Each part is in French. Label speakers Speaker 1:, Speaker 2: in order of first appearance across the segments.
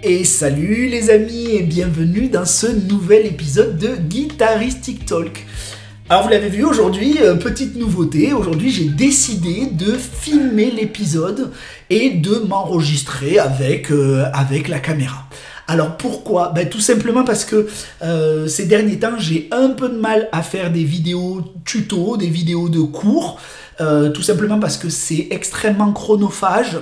Speaker 1: Et salut les amis et bienvenue dans ce nouvel épisode de Guitaristic Talk. Alors vous l'avez vu aujourd'hui, petite nouveauté, aujourd'hui j'ai décidé de filmer l'épisode et de m'enregistrer avec la caméra. Alors pourquoi? Tout simplement parce que ces derniers temps j'ai un peu de mal à faire des vidéos tuto, des vidéos de cours, tout simplement parce que c'est extrêmement chronophage.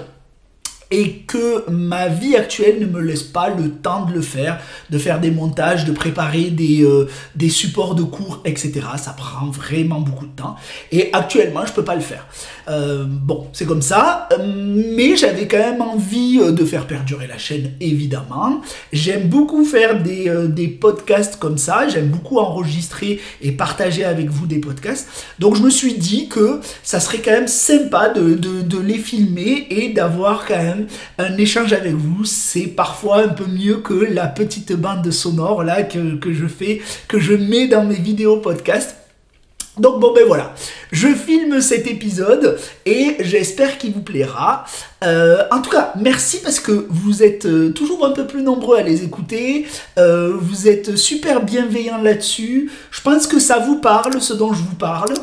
Speaker 1: Et que ma vie actuelle ne me laisse pas le temps de le faire, de faire des montages, de préparer des supports de cours, etc. Ça prend vraiment beaucoup de temps. Et actuellement, je peux pas le faire. Bon, c'est comme ça. Mais j'avais quand même envie de faire perdurer la chaîne, évidemment. J'aime beaucoup faire des podcasts comme ça. J'aime beaucoup enregistrer et partager avec vous des podcasts. Donc, je me suis dit que ça serait quand même sympa de les filmer et d'avoir quand même un échange avec vous. C'est parfois un peu mieux que la petite bande sonore là que je fais, que je mets dans mes vidéos podcast. Donc bon voilà, je filme cet épisode et j'espère qu'il vous plaira. En tout cas, merci parce que vous êtes toujours un peu plus nombreux à les écouter. Vous êtes super bienveillants là-dessus. Je pense que ça vous parle, ce dont je vous parle,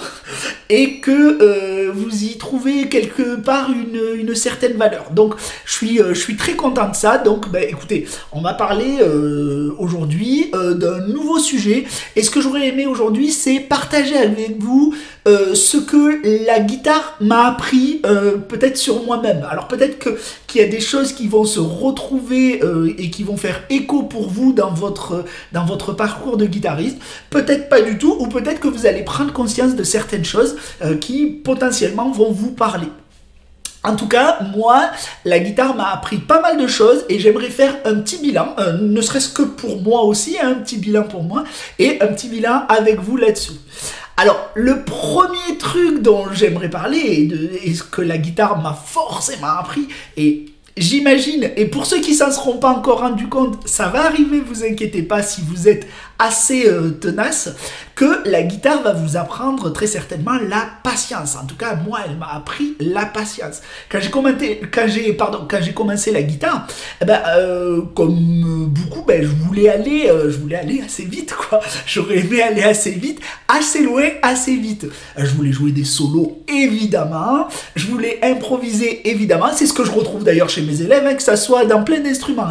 Speaker 1: et que vous y trouvez quelque part une certaine valeur. Donc, je suis très content de ça. Donc, écoutez, on va parler aujourd'hui d'un nouveau sujet. Et ce que j'aurais aimé aujourd'hui, c'est partager avec vous ce que la guitare m'a appris peut-être sur moi-même. Alors peut-être qu'il y a des choses qui vont se retrouver et qui vont faire écho pour vous dans votre parcours de guitariste. Peut-être pas du tout, ou peut-être que vous allez prendre conscience de certaines choses qui potentiellement vont vous parler. En tout cas, moi, la guitare m'a appris pas mal de choses et j'aimerais faire un petit bilan, ne serait-ce que pour moi aussi, un petit bilan pour moi et un petit bilan avec vous là-dessus. Alors, le premier truc dont j'aimerais parler et ce que la guitare m'a forcément appris, et j'imagine, et pour ceux qui ne s'en seront pas encore rendus compte, ça va arriver, vous inquiétez pas si vous êtes assez tenace, que la guitare va vous apprendre très certainement la patience. En tout cas, moi, elle m'a appris la patience. Quand j'ai commencé la guitare, comme beaucoup, je voulais aller assez vite, quoi. J'aurais aimé aller assez vite, assez loin, assez vite. Je voulais jouer des solos, évidemment. Je voulais improviser, évidemment. C'est ce que je retrouve d'ailleurs chez mes élèves, hein, que ça soit dans plein d'instruments,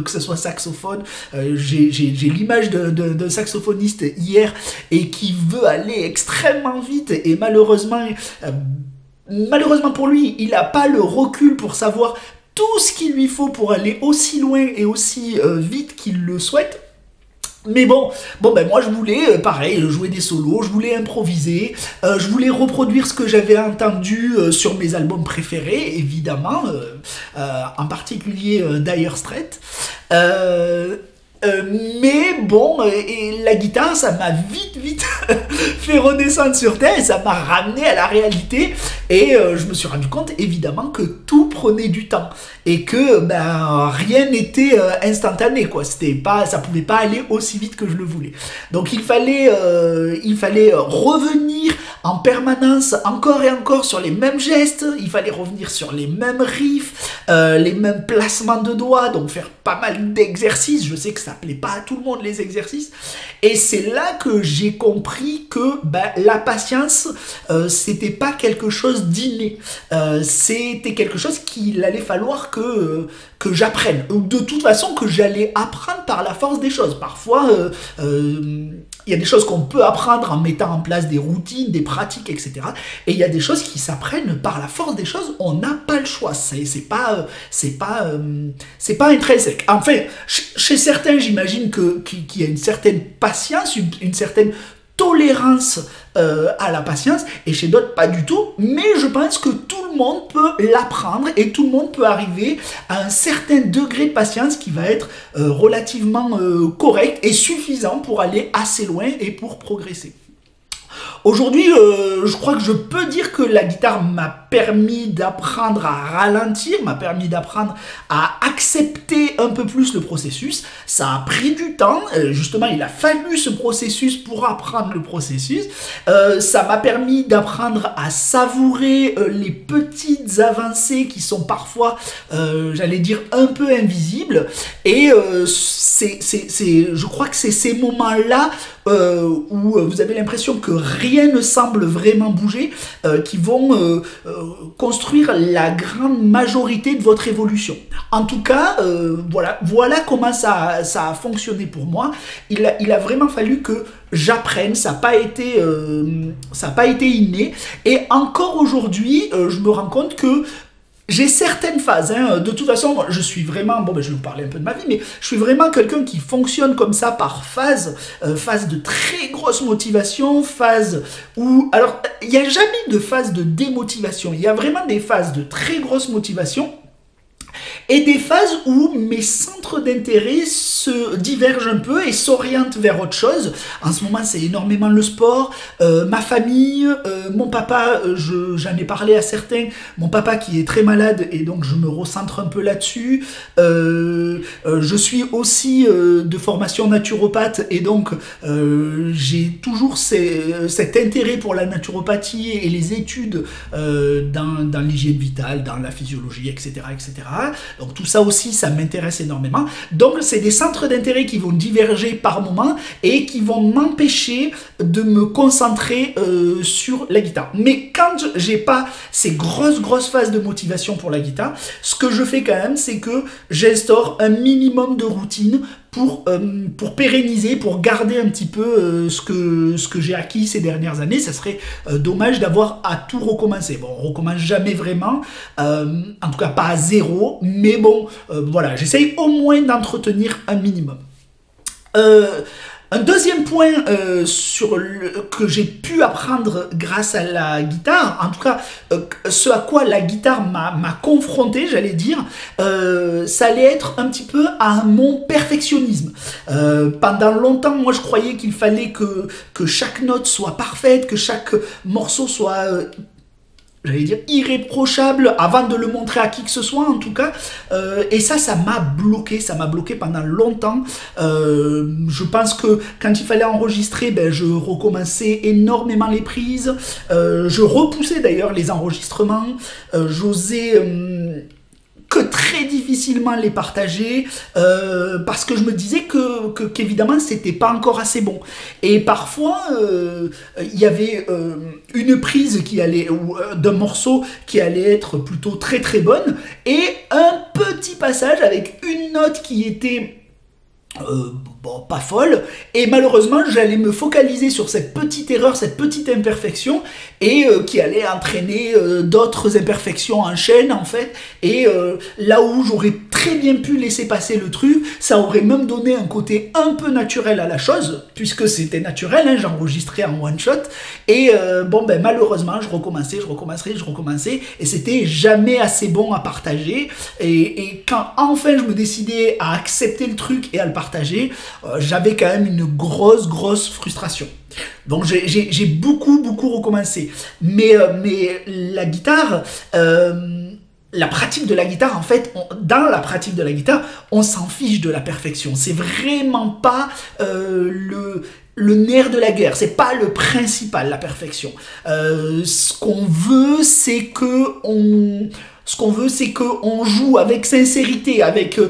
Speaker 1: que ça soit saxophone. J'ai l'image d'un saxophoniste hier et qui veut aller extrêmement vite et malheureusement pour lui, il n'a pas le recul pour savoir tout ce qu'il lui faut pour aller aussi loin et aussi vite qu'il le souhaite. Mais moi je voulais, pareil, jouer des solos, je voulais improviser, je voulais reproduire ce que j'avais entendu sur mes albums préférés, évidemment, en particulier Dire Straits. Et la guitare, ça m'a vite fait redescendre sur terre et ça m'a ramené à la réalité et je me suis rendu compte évidemment que tout prenait du temps et que rien n'était instantané, quoi. Ça pouvait pas aller aussi vite que je le voulais. Donc il fallait revenir en permanence encore et encore sur les mêmes gestes, il fallait revenir sur les mêmes riffs, les mêmes placements de doigts, donc faire pas mal d'exercices. Je sais que ça plaît pas à tout le monde les exercices, et c'est là que j'ai compris que la patience c'était pas quelque chose d'inné, c'était quelque chose qu'il allait falloir que j'apprenne, ou de toute façon que j'allais apprendre par la force des choses. Parfois il y a des choses qu'on peut apprendre en mettant en place des routines, des pratiques, etc. Et il y a des choses qui s'apprennent par la force des choses. On n'a pas le choix. C'est pas intrinsèque. Enfin, chez certains, j'imagine qu'il y a une certaine patience, une certaine tolérance à la patience, et chez d'autres pas du tout, mais je pense que tout le monde peut l'apprendre et tout le monde peut arriver à un certain degré de patience qui va être relativement correct et suffisant pour aller assez loin et pour progresser. Aujourd'hui, je crois que je peux dire que la guitare m'a permis d'apprendre à ralentir, m'a permis d'apprendre à accepter un peu plus le processus. Ça a pris du temps, justement il a fallu ce processus pour apprendre le processus. Ça m'a permis d'apprendre à savourer les petites avancées qui sont parfois, j'allais dire, un peu invisibles. Et je crois que c'est ces moments-là où vous avez l'impression que rien ne semble vraiment bouger, qui vont construire la grande majorité de votre évolution. En tout cas, voilà comment ça a fonctionné pour moi. Il a vraiment fallu que j'apprenne, ça n'a pas été inné. Et encore aujourd'hui, je me rends compte que j'ai certaines phases, hein. De toute façon, je suis vraiment, je vais vous parler un peu de ma vie, mais je suis vraiment quelqu'un qui fonctionne comme ça par phase, phase de très grosse motivation, phase où, alors, il n'y a jamais de phase de démotivation, il y a vraiment des phases de très grosse motivation, et des phases où mes centres d'intérêt se divergent un peu et s'orientent vers autre chose. En ce moment, c'est énormément le sport, ma famille, mon papa, j'en ai parlé à certains, mon papa qui est très malade et donc je me recentre un peu là-dessus. Je suis aussi de formation naturopathe et donc j'ai toujours cet intérêt pour la naturopathie et les études dans l'hygiène vitale, dans la physiologie, etc., etc. Donc tout ça aussi, ça m'intéresse énormément. Donc c'est des centres d'intérêt qui vont diverger par moment et qui vont m'empêcher de me concentrer sur la guitare. Mais quand j'ai pas ces grosses phases de motivation pour la guitare, ce que je fais quand même, c'est que j'instaure un minimum de routine pour pérenniser, pour garder un petit peu ce que j'ai acquis ces dernières années. Ça serait dommage d'avoir à tout recommencer. Bon, on recommence jamais vraiment, en tout cas pas à zéro, mais bon, voilà, j'essaye au moins d'entretenir un minimum. Un deuxième point que j'ai pu apprendre grâce à la guitare, en tout cas ce à quoi la guitare m'a confronté, j'allais dire, ça allait être un petit peu à mon perfectionnisme. Pendant longtemps, moi je croyais qu'il fallait que chaque note soit parfaite, que chaque morceau soit j'allais dire irréprochable avant de le montrer à qui que ce soit en tout cas, et ça m'a bloqué pendant longtemps. Je pense que quand il fallait enregistrer, je recommençais énormément les prises, je repoussais d'ailleurs les enregistrements, j'osais que très difficilement les partager parce que je me disais qu'évidemment c'était pas encore assez bon, et parfois il y avait une prise qui allait ou d'un morceau qui allait être plutôt très bonne et un petit passage avec une note qui était pas folle, et malheureusement j'allais me focaliser sur cette petite erreur, cette petite imperfection, et qui allait entraîner d'autres imperfections en chaîne en fait, et là où j'aurais très bien pu laisser passer le truc, ça aurait même donné un côté un peu naturel à la chose, puisque c'était naturel, hein, j'enregistrais en one shot, et malheureusement je recommençais, et c'était jamais assez bon à partager, et quand enfin je me décidais à accepter le truc et à le partager, j'avais quand même une grosse frustration. Donc j'ai beaucoup recommencé. Mais la guitare, la pratique de la guitare, en fait, dans la pratique de la guitare, on s'en fiche de la perfection. C'est vraiment pas le nerf de la guerre, c'est pas le principal, la perfection. Ce qu'on veut, c'est que on joue avec sincérité, avec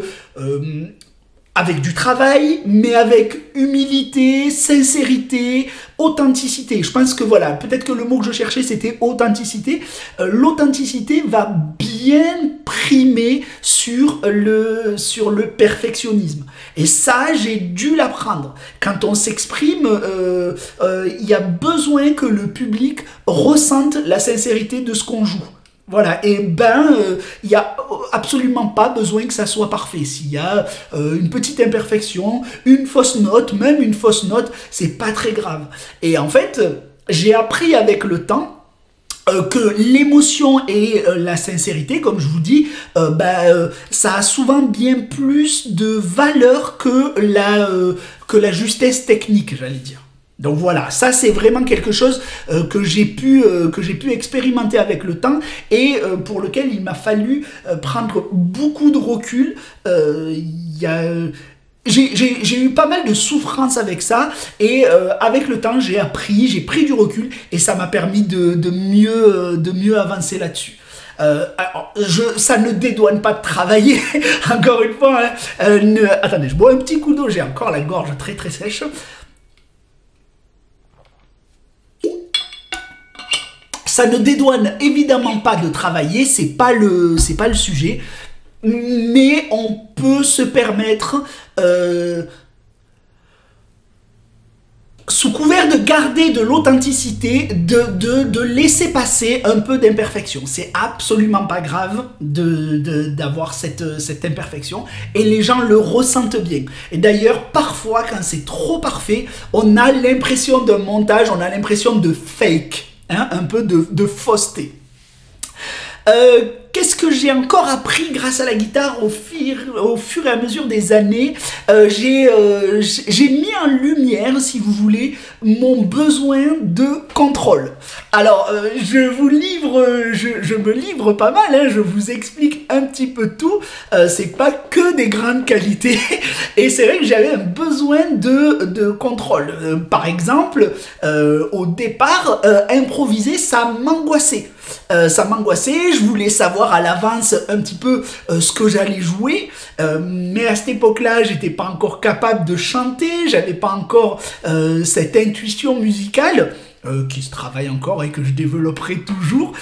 Speaker 1: du travail, mais avec humilité, sincérité, authenticité. Je pense que voilà, peut-être que le mot que je cherchais c'était authenticité. L'authenticité va bien primer sur le perfectionnisme. Et ça, j'ai dû l'apprendre. Quand on s'exprime, il y a besoin que le public ressente la sincérité de ce qu'on joue. Voilà, et il n'y a absolument pas besoin que ça soit parfait. S'il y a une petite imperfection, une fausse note, même une fausse note, c'est pas très grave. Et en fait, j'ai appris avec le temps que l'émotion et la sincérité, comme je vous dis, ça a souvent bien plus de valeur que la justesse technique, j'allais dire. Donc voilà, ça c'est vraiment quelque chose que j'ai pu expérimenter avec le temps et pour lequel il m'a fallu prendre beaucoup de recul. J'ai eu pas mal de souffrance avec ça et avec le temps j'ai pris du recul et ça m'a permis de mieux avancer là-dessus. Ça ne dédouane pas de travailler, encore une fois. Attendez, je bois un petit coup d'eau, j'ai encore la gorge très très sèche. Ça ne dédouane évidemment pas de travailler, c'est pas le sujet, mais on peut se permettre, sous couvert de garder de l'authenticité, de laisser passer un peu d'imperfection. C'est absolument pas grave d'avoir cette imperfection et les gens le ressentent bien. Et d'ailleurs, parfois, quand c'est trop parfait, on a l'impression d'un montage, on a l'impression de fake. Hein, un peu de fausseté. Qu'est-ce que j'ai encore appris grâce à la guitare au fur et à mesure des années? J'ai mis en lumière, si vous voulez, mon besoin de contrôle. Alors, je me livre pas mal, hein, je vous explique un petit peu tout. C'est pas que des grandes qualités. Et c'est vrai que j'avais un besoin de contrôle. Par exemple, au départ, improviser, ça m'angoissait. Je voulais savoir à l'avance un petit peu ce que j'allais jouer, mais à cette époque-là, j'étais pas encore capable de chanter, j'avais pas encore cette intuition musicale. Qui se travaille encore et que je développerai toujours.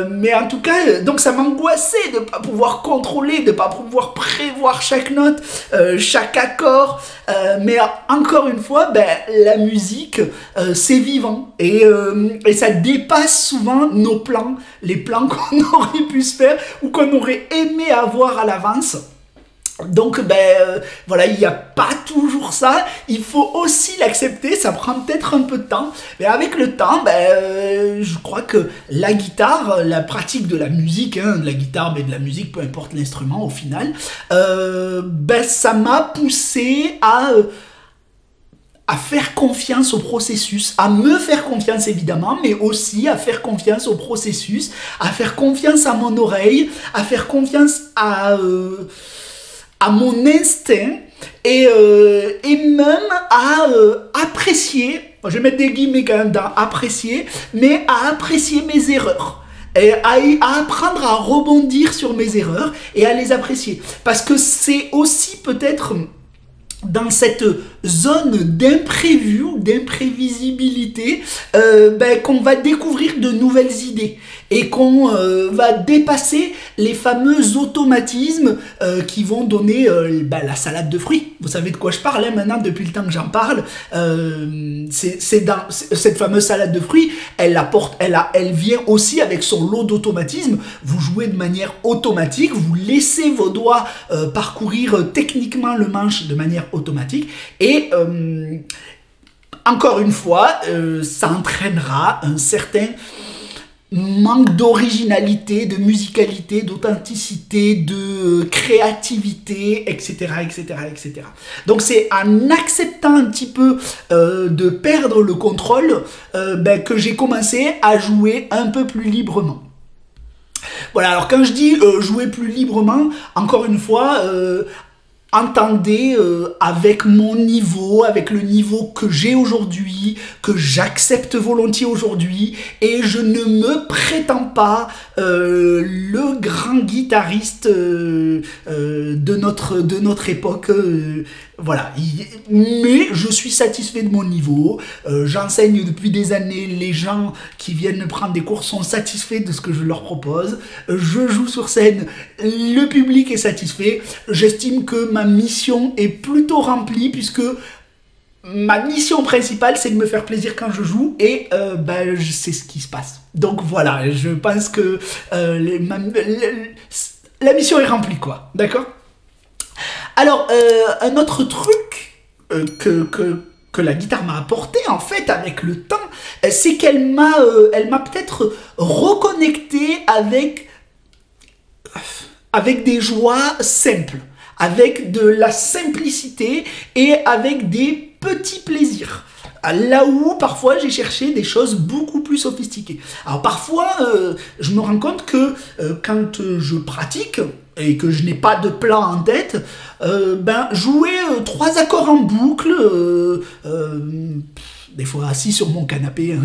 Speaker 1: Mais en tout cas, donc ça m'angoissait de ne pas pouvoir contrôler, de ne pas pouvoir prévoir chaque note, chaque accord. Mais encore une fois, la musique, c'est vivant. Et ça dépasse souvent nos plans, les plans qu'on aurait pu se faire ou qu'on aurait aimé avoir à l'avance. Donc voilà, il n'y a pas toujours ça, il faut aussi l'accepter, ça prend peut-être un peu de temps, mais avec le temps, je crois que la guitare, la pratique de la musique, hein, de la guitare, mais de la musique, peu importe l'instrument au final, ça m'a poussé à faire confiance au processus, à me faire confiance évidemment, mais aussi à faire confiance au processus, à faire confiance à mon oreille, à faire confiance à mon instinct et même à apprécier, je vais mettre des guillemets quand même dans apprécier, mais à apprécier mes erreurs. Et à apprendre à rebondir sur mes erreurs et à les apprécier. Parce que c'est aussi peut-être dans cette zone d'imprévu, d'imprévisibilité, qu'on va découvrir de nouvelles idées et qu'on va dépasser les fameux automatismes qui vont donner la salade de fruits. Vous savez de quoi je parle, hein, maintenant, depuis le temps que j'en parle. Cette fameuse salade de fruits, elle vient aussi avec son lot d'automatismes. Vous jouez de manière automatique, vous laissez vos doigts parcourir techniquement le manche de manière automatique et encore une fois, ça entraînera un certain manque d'originalité, de musicalité, d'authenticité, de créativité, etc., etc., etc. Donc c'est en acceptant un petit peu de perdre le contrôle que j'ai commencé à jouer un peu plus librement. Voilà, alors quand je dis jouer plus librement, encore une fois, entendez avec mon niveau, avec le niveau que j'ai aujourd'hui, que j'accepte volontiers aujourd'hui, et je ne me prétends pas le grand guitariste de notre époque. Voilà, mais je suis satisfait de mon niveau, j'enseigne depuis des années, les gens qui viennent me prendre des cours sont satisfaits de ce que je leur propose, je joue sur scène, le public est satisfait, j'estime que ma mission est plutôt remplie puisque ma mission principale c'est de me faire plaisir quand je joue et c'est ce qui se passe. Donc voilà, je pense que la mission est remplie quoi, d'accord ? Alors, un autre truc que la guitare m'a apporté, en fait, avec le temps, c'est qu'elle m'a peut-être reconnecté avec des joies simples, avec de la simplicité et avec des petits plaisirs. Là où parfois j'ai cherché des choses beaucoup plus sophistiquées. Alors parfois je me rends compte que quand je pratique et que je n'ai pas de plan en tête, ben jouer 3 accords en boucle, des fois assis sur mon canapé, hein,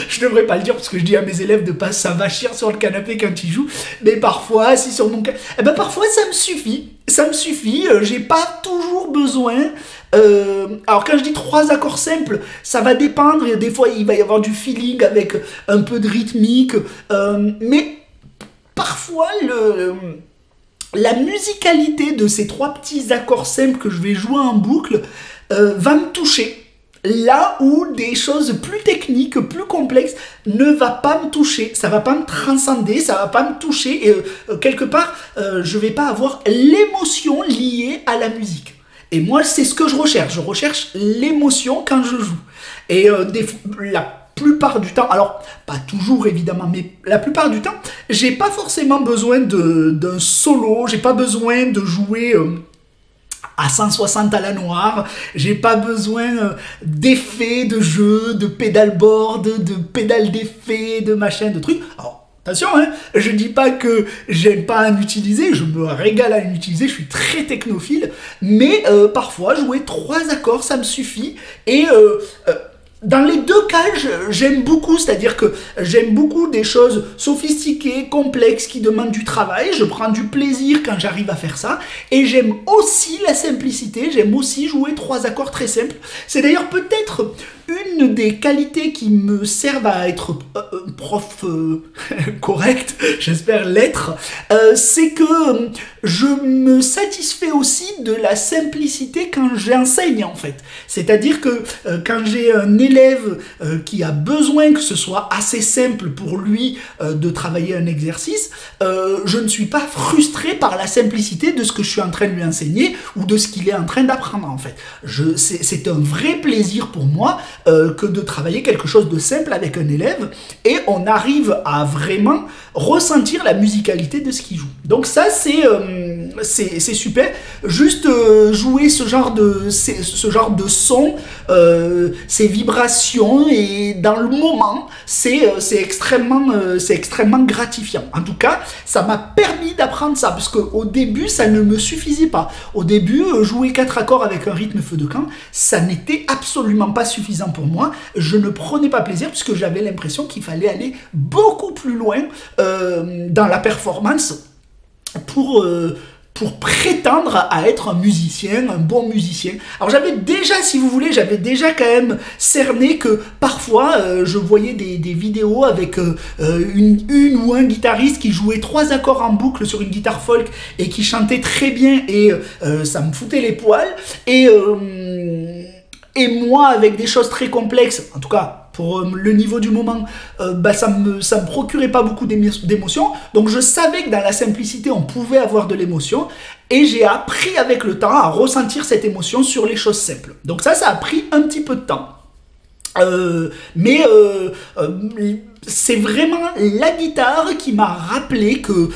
Speaker 1: je devrais pas le dire parce que je dis à mes élèves de pas s'avachir sur le canapé quand ils jouent, mais parfois assis sur mon canapé, eh ben parfois ça me suffit, j'ai pas toujours besoin. Alors quand je dis 3 accords simples, ça va dépendre, et des fois il va y avoir du feeling avec un peu de rythmique, mais parfois la musicalité de ces 3 petits accords simples que je vais jouer en boucle va me toucher. Là où des choses plus techniques, plus complexes, ne va pas me toucher, ça va pas me transcender, ça va pas me toucher, et quelque part, je vais pas avoir l'émotion liée à la musique. Et moi, c'est ce que je recherche l'émotion quand je joue. Et la plupart du temps, alors pas toujours évidemment, mais la plupart du temps, j'ai pas forcément besoin d'un solo, j'ai pas besoin de jouer à 160 à la noire, j'ai pas besoin d'effets de jeu, de pédalboard, de pédales d'effets, de machin, de trucs. Alors, attention, hein, je dis pas que j'aime pas en utiliser, je me régale à en utiliser, je suis très technophile, mais parfois jouer 3 accords, ça me suffit, et dans les 2 cas, j'aime beaucoup, c'est-à-dire que j'aime beaucoup des choses sophistiquées, complexes, qui demandent du travail, je prends du plaisir quand j'arrive à faire ça, et j'aime aussi la simplicité, j'aime aussi jouer 3 accords très simples. C'est d'ailleurs peut-être une des qualités qui me servent à être prof correct, j'espère l'être, c'est que je me satisfais aussi de la simplicité quand j'enseigne en fait. C'est-à-dire que quand j'ai un élève qui a besoin que ce soit assez simple pour lui de travailler un exercice, je ne suis pas frustré par la simplicité de ce que je suis en train de lui enseigner ou de ce qu'il est en train d'apprendre en fait. C'est un vrai plaisir pour moi que de travailler quelque chose de simple avec un élève, et on arrive à vraiment ressentir la musicalité de ce qu'il joue. Donc ça c'est super. Juste jouer ce genre de son, ces vibrations, et dans le moment c'est extrêmement gratifiant. En tout cas, ça m'a permis d'apprendre ça, parce qu'au début ça ne me suffisait pas. Au début, jouer 4 accords avec un rythme feu de camp, ça n'était absolument pas suffisant pour moi. Je ne prenais pas plaisir puisque j'avais l'impression qu'il fallait aller beaucoup plus loin dans la performance pour prétendre à être un musicien, un bon musicien. Alors j'avais déjà, si vous voulez, quand même cerné que parfois je voyais des vidéos avec une ou un guitariste qui jouait 3 accords en boucle sur une guitare folk et qui chantait très bien, et ça me foutait les poils, et moi, avec des choses très complexes, en tout cas pour le niveau du moment, ça me procurait pas beaucoup d'émotions. Donc je savais que dans la simplicité, on pouvait avoir de l'émotion, et j'ai appris avec le temps à ressentir cette émotion sur les choses simples. Donc ça a pris un petit peu de temps. C'est vraiment la guitare qui m'a rappelé que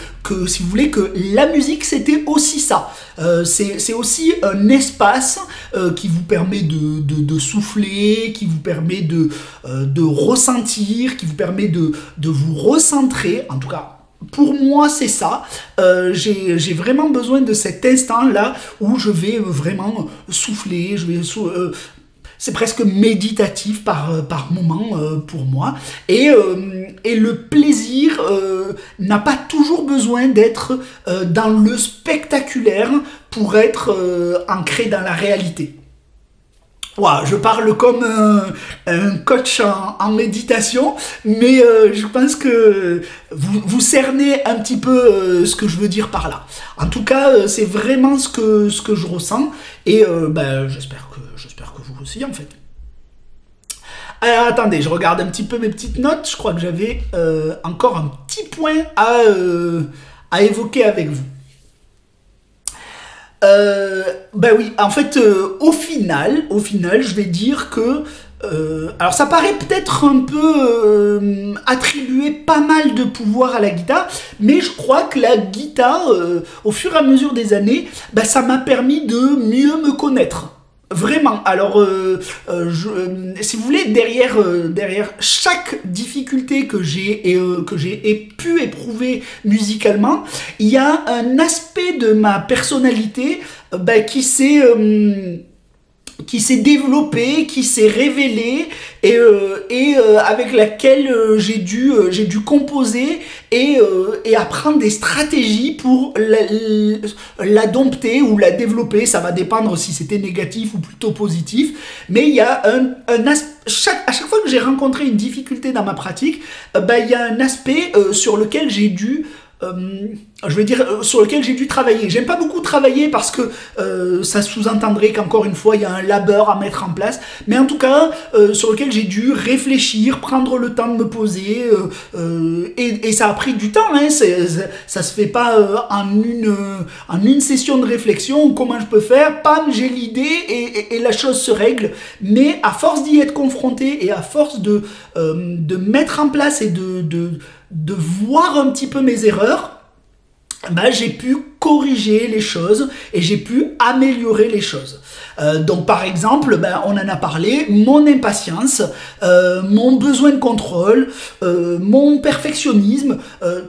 Speaker 1: si vous voulez, que la musique c'était aussi ça. C'est aussi un espace qui vous permet de souffler, qui vous permet de ressentir, qui vous permet de vous recentrer. En tout cas, pour moi c'est ça. J'ai vraiment besoin de cet instant-là où je vais vraiment souffler, c'est presque méditatif par moment pour moi. Et le plaisir n'a pas toujours besoin d'être dans le spectaculaire pour être ancré dans la réalité. Wow, je parle comme un coach en méditation, mais je pense que vous cernez un petit peu ce que je veux dire par là. En tout cas, c'est vraiment ce que je ressens, et j'espère que vous aussi en fait. Alors attendez, je regarde un petit peu mes petites notes. Je crois que j'avais encore un petit point à évoquer avec vous. Oui, en fait, au final, je vais dire que alors ça paraît peut-être un peu attribuer pas mal de pouvoir à la guitare, mais je crois que la guitare, au fur et à mesure des années, ça m'a permis de mieux me connaître. Vraiment, alors si vous voulez, derrière chaque difficulté que j'ai pu éprouver musicalement, il y a un aspect de ma personnalité qui s'est développé, qui s'est révélé avec laquelle j'ai dû composer et apprendre des stratégies pour la dompter ou la développer. Ça va dépendre si c'était négatif ou plutôt positif. Mais il y a à chaque fois que j'ai rencontré une difficulté dans ma pratique, il y a un aspect sur lequel j'ai dû sur lequel j'ai dû travailler. J'aime pas beaucoup travailler parce que ça sous-entendrait qu'encore une fois il y a un labeur à mettre en place, mais en tout cas sur lequel j'ai dû réfléchir, prendre le temps de me poser et ça a pris du temps, hein. Ça se fait pas en une session de réflexion. Comment je peux faire, pam, j'ai l'idée et la chose se règle. Mais à force d'y être confronté et à force de mettre en place et de voir un petit peu mes erreurs, j'ai pu corriger les choses et j'ai pu améliorer les choses. Donc par exemple, on en a parlé, mon impatience, mon besoin de contrôle, mon perfectionnisme,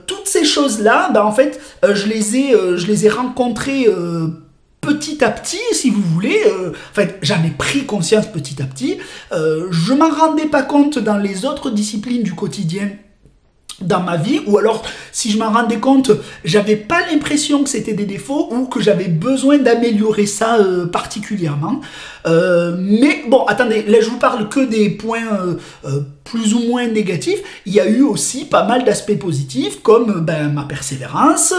Speaker 1: toutes ces choses-là, en fait, je les ai rencontrées petit à petit, si vous voulez. En fait, j'en ai pris conscience petit à petit. Je m'en rendais pas compte dans les autres disciplines du quotidien dans ma vie, ou alors si je m'en rendais compte, j'avais pas l'impression que c'était des défauts ou que j'avais besoin d'améliorer ça particulièrement. Mais bon, attendez, là je vous parle que des points plus ou moins négatifs. Il y a eu aussi pas mal d'aspects positifs comme ma persévérance,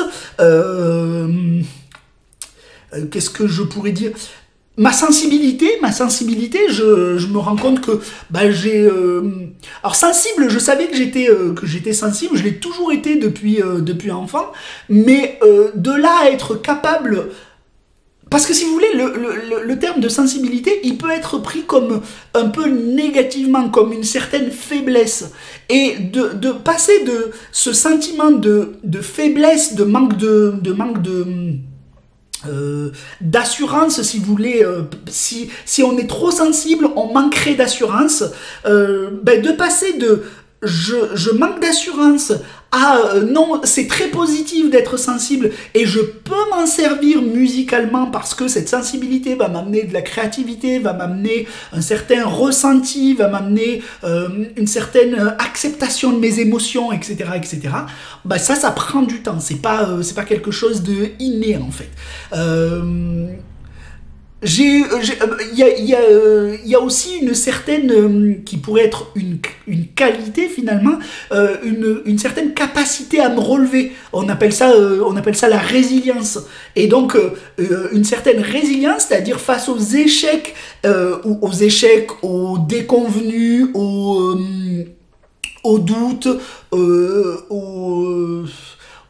Speaker 1: qu'est-ce que je pourrais dire ? Ma sensibilité, je me rends compte que j'ai... alors sensible, je savais que j'étais sensible, je l'ai toujours été depuis enfant, mais de là à être capable... Parce que si vous voulez, le terme de sensibilité, il peut être pris comme un peu négativement, comme une certaine faiblesse. Et de passer de ce sentiment de faiblesse, de manque d'assurance, si vous voulez, si on est trop sensible, on manquerait d'assurance, de passer de je manque d'assurance à non, c'est très positif d'être sensible et je peux m'en servir musicalement parce que cette sensibilité va m'amener de la créativité, va m'amener un certain ressenti, va m'amener une certaine acceptation de mes émotions, etc., etc. Ça prend du temps. C'est pas quelque chose de inné en fait. Il y a aussi une certaine, qui pourrait être une qualité finalement, une certaine capacité à me relever. On appelle ça la résilience. Et donc, une certaine résilience, c'est-à-dire face aux échecs, aux déconvenus, aux doutes,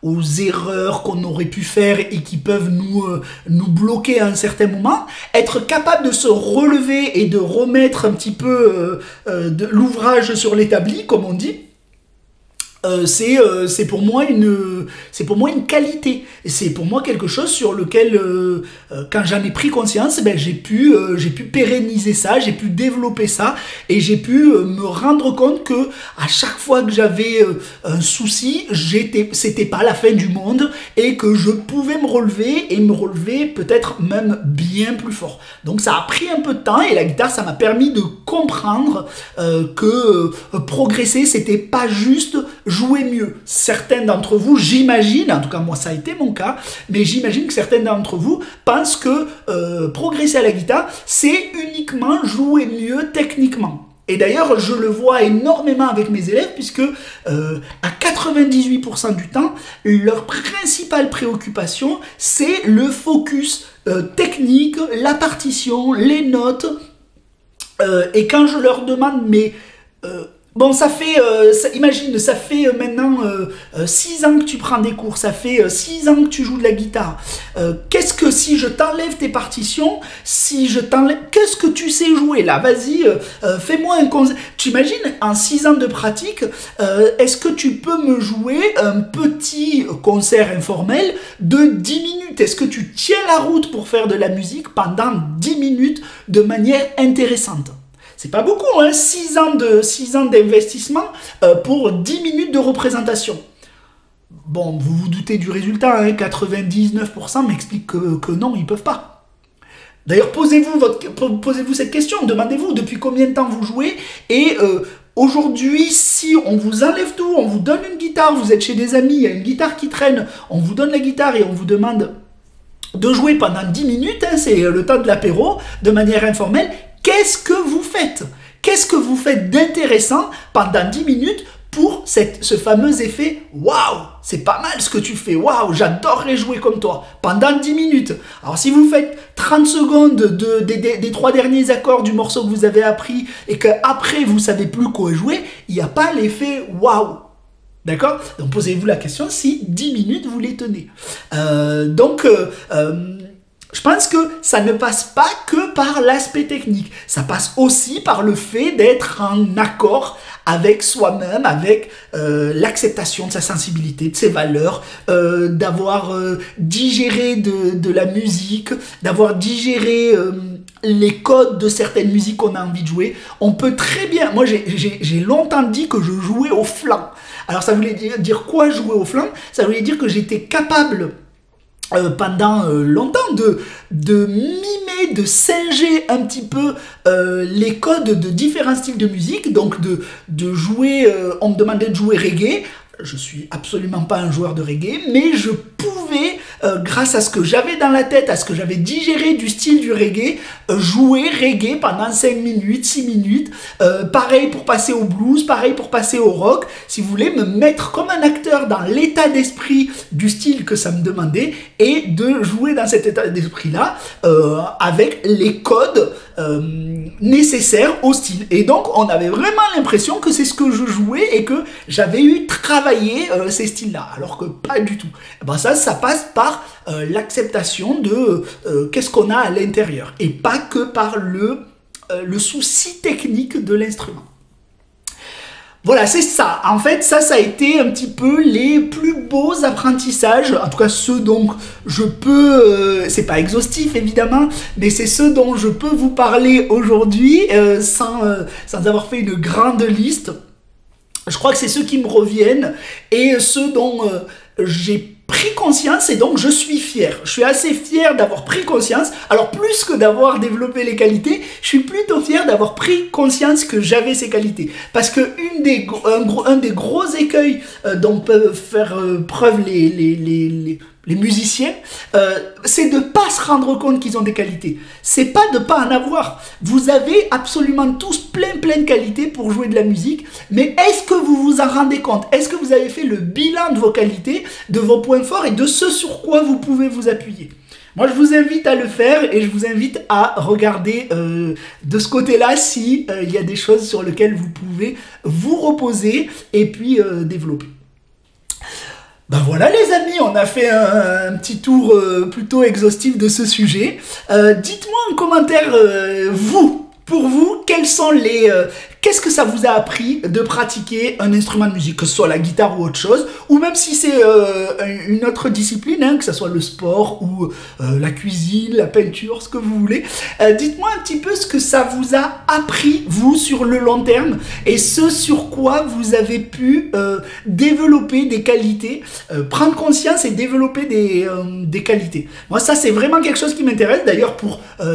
Speaker 1: aux erreurs qu'on aurait pu faire et qui peuvent nous bloquer à un certain moment, être capable de se relever et de remettre un petit peu de l'ouvrage sur l'établi, comme on dit, c'est pour moi une qualité. C'est pour moi quelque chose sur lequel, quand j'en ai pris conscience, j'ai pu pérenniser ça, j'ai pu développer ça, et j'ai pu me rendre compte que à chaque fois que j'avais un souci, c'était pas la fin du monde, et que je pouvais me relever peut-être même bien plus fort. Donc ça a pris un peu de temps, et la guitare, ça m'a permis de comprendre que progresser, c'était pas juste jouer mieux. Certains d'entre vous, j'imagine, en tout cas moi ça a été mon cas, mais j'imagine que certains d'entre vous pensent que progresser à la guitare, c'est uniquement jouer mieux techniquement. Et d'ailleurs, je le vois énormément avec mes élèves, puisque à 98% du temps, leur principale préoccupation, c'est le focus technique, la partition, les notes. Et quand je leur demande, mais Bon, ça fait, imagine, ça fait maintenant 6 ans que tu prends des cours, ça fait 6 ans que tu joues de la guitare. Qu'est-ce que si je t'enlève tes partitions, si je t'enlève, qu'est-ce que tu sais jouer là? Vas-y, fais-moi un concert. Tu imagines, en 6 ans de pratique, est-ce que tu peux me jouer un petit concert informel de 10 minutes? Est-ce que tu tiens la route pour faire de la musique pendant 10 minutes de manière intéressante? C'est pas beaucoup, hein, 6 ans d'investissement pour 10 minutes de représentation. Bon, vous vous doutez du résultat, hein, 99% m'expliquent que non, ils peuvent pas. D'ailleurs, posez-vous cette question, demandez-vous depuis combien de temps vous jouez, et aujourd'hui, si on vous enlève tout, on vous donne une guitare, vous êtes chez des amis, il y a une guitare qui traîne, on vous donne la guitare et on vous demande de jouer pendant 10 minutes, hein, c'est le temps de l'apéro, de manière informelle. Qu'est-ce que vous faites? Qu'est-ce que vous faites d'intéressant pendant 10 minutes pour ce fameux effet « Waouh, c'est pas mal ce que tu fais, waouh, j'adorerais jouer comme toi » pendant 10 minutes. Alors si vous faites 30 secondes des 3 derniers accords du morceau que vous avez appris et qu'après vous savez plus quoi jouer, il n'y a pas l'effet « Waouh ». D'accord? Donc posez-vous la question si 10 minutes vous les tenez. Je pense que ça ne passe pas que par l'aspect technique, ça passe aussi par le fait d'être en accord avec soi-même, avec l'acceptation de sa sensibilité, de ses valeurs, d'avoir digéré de la musique, d'avoir digéré les codes de certaines musiques qu'on a envie de jouer. On peut très bien... Moi, j'ai longtemps dit que je jouais au flanc. Alors, ça voulait dire quoi jouer au flanc? Ça voulait dire que j'étais capable... pendant longtemps de mimer, de singer un petit peu les codes de différents styles de musique, donc de jouer, on me demandait de jouer reggae, je suis absolument pas un joueur de reggae, mais je pouvais, grâce à ce que j'avais dans la tête, à ce que j'avais digéré du style du reggae, jouer reggae pendant 5 minutes, 6 minutes, pareil pour passer au blues, pareil pour passer au rock, si vous voulez, me mettre comme un acteur dans l'état d'esprit du style que ça me demandait, et de jouer dans cet état d'esprit-là, avec les codes nécessaires au style. Et donc, on avait vraiment l'impression que c'est ce que je jouais et que j'avais eu travaillé ces styles-là, alors que pas du tout. Et ben ça passe par l'acceptation de qu'est-ce qu'on a à l'intérieur, et pas que par le souci technique de l'instrument. Voilà, c'est ça. En fait, ça a été un petit peu les plus beaux apprentissages, en tout cas ceux dont je peux, c'est pas exhaustif évidemment, mais c'est ceux dont je peux vous parler aujourd'hui sans avoir fait une grande liste. Je crois que c'est ceux qui me reviennent et ceux dont j'ai pris conscience, et donc je suis fier. Je suis assez fier d'avoir pris conscience. Alors plus que d'avoir développé les qualités, je suis plutôt fier d'avoir pris conscience que j'avais ces qualités. Parce que un des gros écueils dont peuvent faire preuve les musiciens, c'est de ne pas se rendre compte qu'ils ont des qualités. C'est pas de ne pas en avoir. Vous avez absolument tous plein de qualités pour jouer de la musique, mais est-ce que vous vous en rendez compte? Est-ce que vous avez fait le bilan de vos qualités, de vos points forts et de ce sur quoi vous pouvez vous appuyer? Moi, je vous invite à le faire et je vous invite à regarder de ce côté-là si il y a des choses sur lesquelles vous pouvez vous reposer et puis développer. Ben voilà les amis, on a fait un petit tour plutôt exhaustif de ce sujet. Dites-moi en commentaire, pour vous, quels sont qu'est-ce que ça vous a appris de pratiquer un instrument de musique, que ce soit la guitare ou autre chose, ou même si c'est une autre discipline, hein, que ce soit le sport ou la cuisine, la peinture, ce que vous voulez. Dites-moi un petit peu ce que ça vous a appris, vous, sur le long terme, et ce sur quoi vous avez pu développer des qualités, prendre conscience et développer des qualités. Moi, ça, c'est vraiment quelque chose qui m'intéresse. D'ailleurs,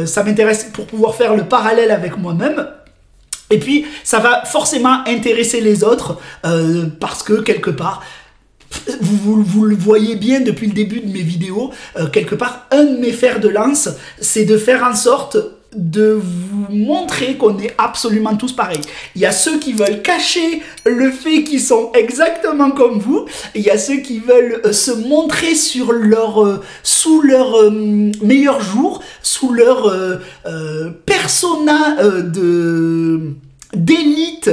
Speaker 1: ça m'intéresse pour pouvoir faire le parallèle avec moi-même. Et puis, ça va forcément intéresser les autres parce que, quelque part, vous le voyez bien depuis le début de mes vidéos, quelque part, un de mes fers de lance, c'est de faire en sorte de vous montrer qu'on est absolument tous pareils. Il y a ceux qui veulent cacher le fait qu'ils sont exactement comme vous, il y a ceux qui veulent se montrer sous leur meilleur jour, sous leur persona d'élite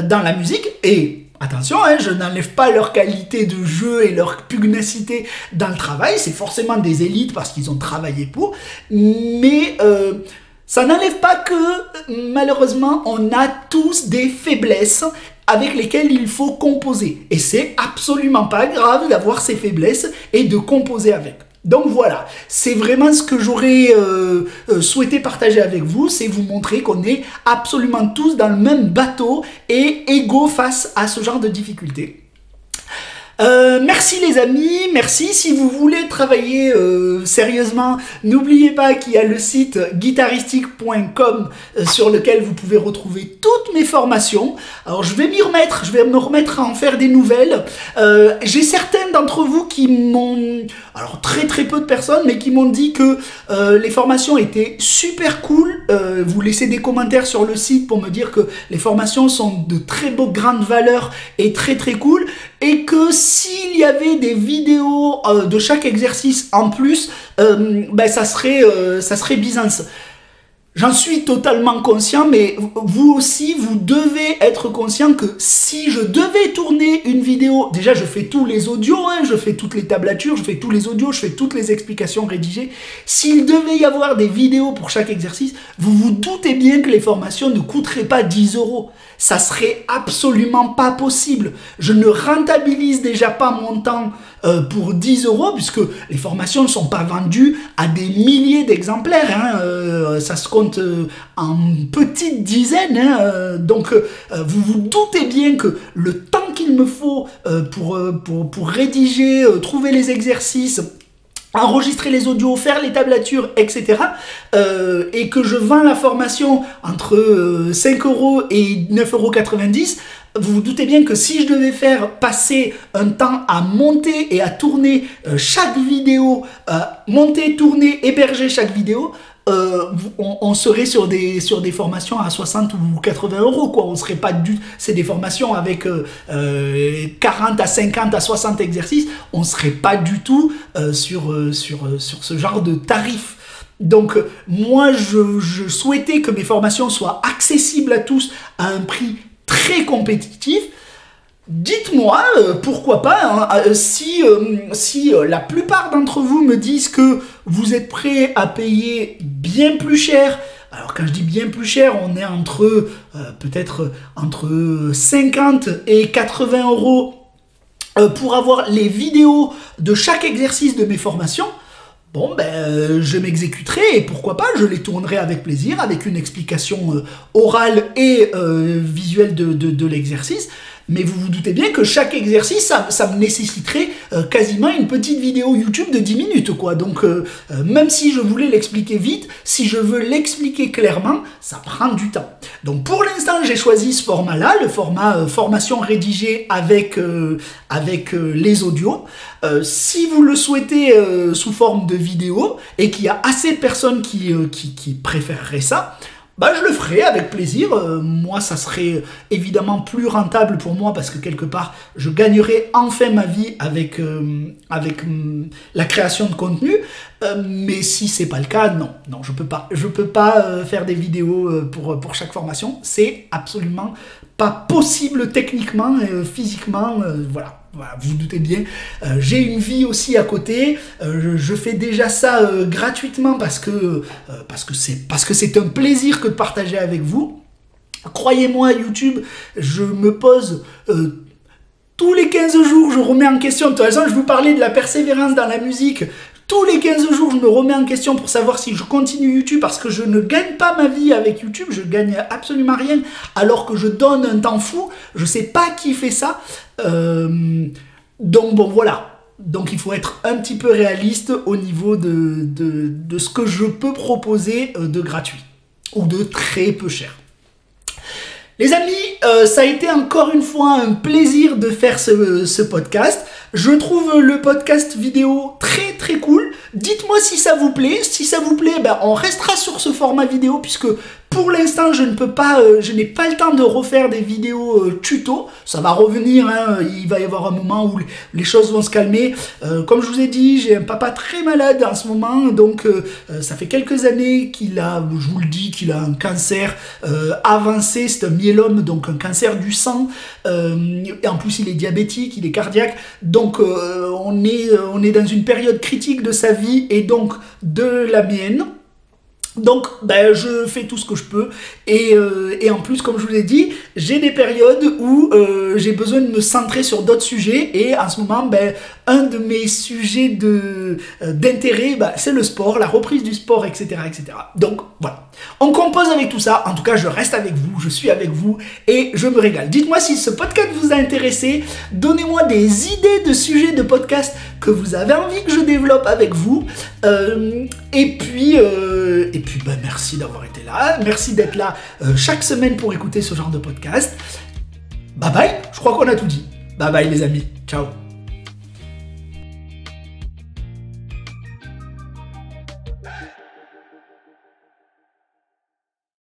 Speaker 1: dans la musique, et attention, hein, je n'enlève pas leur qualité de jeu et leur pugnacité dans le travail, c'est forcément des élites parce qu'ils ont travaillé pour, mais ça n'enlève pas que malheureusement on a tous des faiblesses avec lesquelles il faut composer. Et c'est absolument pas grave d'avoir ces faiblesses et de composer avec. Donc voilà, c'est vraiment ce que j'aurais souhaité partager avec vous, c'est vous montrer qu'on est absolument tous dans le même bateau et égaux face à ce genre de difficultés. Merci les amis, merci. Si vous voulez travailler sérieusement, n'oubliez pas qu'il y a le site guitaristic.com sur lequel vous pouvez retrouver toutes mes formations. Alors je vais m'y remettre, je vais me remettre à en faire des nouvelles. J'ai certains d'entre vous qui m'ont, alors très peu de personnes, mais qui m'ont dit que les formations étaient super cool. Vous laissez des commentaires sur le site pour me dire que les formations sont de très grandes valeurs et très cool, et que s'il y avait des vidéos de chaque exercice en plus, ben ça serait Byzance. J'en suis totalement conscient, mais vous aussi, vous devez être conscient que si je devais tourner une vidéo, déjà je fais tous les audios, hein, je fais toutes les tablatures, je fais tous les audios, je fais toutes les explications rédigées. S'il devait y avoir des vidéos pour chaque exercice, vous vous doutez bien que les formations ne coûteraient pas 10 €. Ça serait absolument pas possible. Je ne rentabilise déjà pas mon temps pour 10 €, puisque les formations ne sont pas vendues à des milliers d'exemplaires. Hein, ça se compte en petites dizaines. Hein, donc, vous vous doutez bien que le temps qu'il me faut pour rédiger, trouver les exercices, enregistrer les audios, faire les tablatures, etc. Et que je vends la formation entre 5 € et 9,90 €, vous vous doutez bien que si je devais faire passer un temps à monter et à tourner chaque vidéo, monter, tourner, héberger chaque vidéo, on serait sur des formations à 60 ou 80 €, quoi. On serait pas c'est des formations avec 40 à 50 à 60 exercices, on serait pas du tout sur ce genre de tarif. Donc moi je souhaitais que mes formations soient accessibles à tous à un prix très compétitif. Dites-moi, pourquoi pas, hein, si la plupart d'entre vous me disent que vous êtes prêts à payer bien plus cher. Alors quand je dis bien plus cher, on est peut-être entre 50 et 80 € pour avoir les vidéos de chaque exercice de mes formations. Bon, ben, je m'exécuterai et pourquoi pas, je les tournerai avec plaisir, avec une explication orale et visuelle de l'exercice. Mais vous vous doutez bien que chaque exercice, ça me nécessiterait quasiment une petite vidéo YouTube de 10 minutes, quoi. Donc, même si je voulais l'expliquer vite, si je veux l'expliquer clairement, ça prend du temps. Donc, pour l'instant, j'ai choisi ce format-là, le format formation rédigée avec les audios. Si vous le souhaitez sous forme de vidéo et qu'il y a assez de personnes qui préféreraient ça, bah, je le ferai avec plaisir. Moi, ça serait évidemment plus rentable pour moi parce que quelque part, je gagnerai enfin ma vie avec la création de contenu. Mais si c'est pas le cas, non, je peux pas. Je peux pas faire des vidéos pour chaque formation. C'est absolument pas possible techniquement, physiquement, voilà. Voilà, vous vous doutez bien, j'ai une vie aussi à côté, je fais déjà ça gratuitement parce que c'est un plaisir que de partager avec vous. Croyez-moi, YouTube, je me pose tous les 15 jours, je remets en question. De toute façon, je vous parlais de la persévérance dans la musique. Tous les 15 jours, je me remets en question pour savoir si je continue YouTube parce que je ne gagne pas ma vie avec YouTube, je gagne absolument rien alors que je donne un temps fou. Je sais pas qui fait ça. Donc bon, voilà. Donc il faut être un petit peu réaliste au niveau de ce que je peux proposer de gratuit ou de très peu cher. Les amis, ça a été encore une fois un plaisir de faire ce podcast. Je trouve le podcast vidéo très cool. Dites-moi si ça vous plaît. Si ça vous plaît, ben, on restera sur ce format vidéo puisque Pour l'instant, je n'ai pas le temps de refaire des vidéos tuto. Ça va revenir, hein, il va y avoir un moment où les choses vont se calmer. Comme je vous ai dit, j'ai un papa très malade en ce moment, donc ça fait quelques années qu'il a, je vous le dis, qu'il a un cancer avancé, c'est un myélome, donc un cancer du sang. Et en plus, il est diabétique, il est cardiaque, donc on est dans une période critique de sa vie et donc de la mienne. Donc, ben, je fais tout ce que je peux et en plus, comme je vous l'ai dit, j'ai des périodes où j'ai besoin de me centrer sur d'autres sujets et en ce moment, ben, un de mes sujets d'intérêt, ben, c'est le sport, la reprise du sport, etc., etc. Donc, voilà. On compose avec tout ça. En tout cas, je reste avec vous, je suis avec vous et je me régale. Dites-moi si ce podcast vous a intéressé. Donnez-moi des idées de sujets de podcast que vous avez envie que je développe avec vous. Et puis, ben, merci d'avoir été là. Merci d'être là chaque semaine pour écouter ce genre de podcast. Bye bye, je crois qu'on a tout dit. Bye bye les amis, ciao.